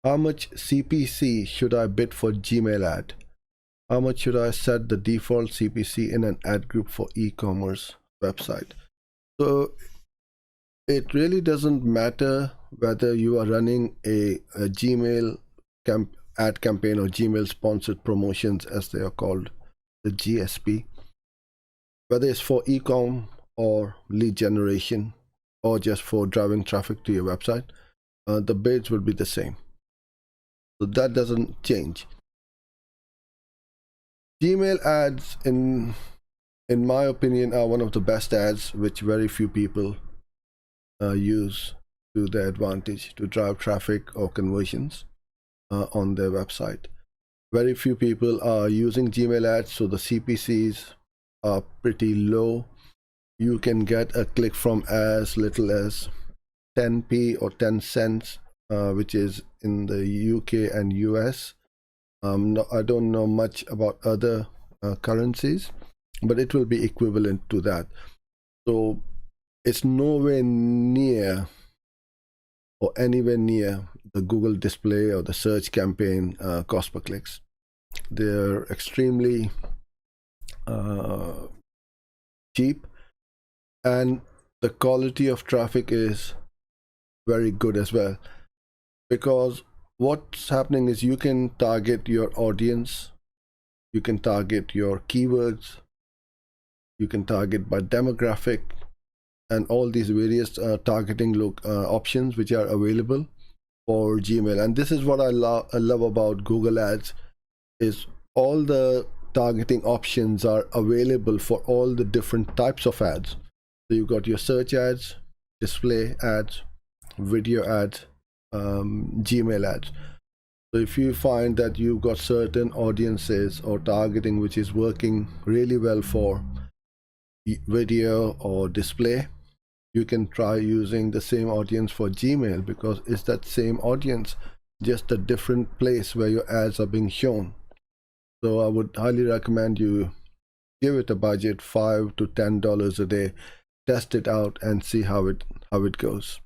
How much CPC should I bid for Gmail ad? How much should I set the default CPC in an ad group for e-commerce website? So it really doesn't matter whether you are running a Gmail ad campaign or Gmail sponsored promotions, as they are called, the GSP, whether it's for e-com or lead generation or just for driving traffic to your website, the bids will be the same. So that doesn't change. Gmail ads, in my opinion, are one of the best ads which very few people use to their advantage to drive traffic or conversions on their website. Very few people are using Gmail ads, so the CPCs are pretty low. You can get a click from as little as 10p or 10 cents, which is in the UK and US. I don't know much about other currencies, but it will be equivalent to that. So it's nowhere near or anywhere near the Google display or the search campaign cost per clicks. They're extremely cheap, and the quality of traffic is very good as well, because what's happening is you can target your audience, you can target your keywords, you can target by demographic, and all these various targeting options which are available for Gmail. And this is what I love about Google Ads, is all the targeting options are available for all the different types of ads. So you've got your search ads, display ads, video ads, Gmail ads. So if you find that you've got certain audiences or targeting which is working really well for video or display, you can try using the same audience for Gmail, because it's that same audience, just a different place where your ads are being shown. So I would highly recommend you give it a budget, $5 to $10 a day, test it out and see how it goes.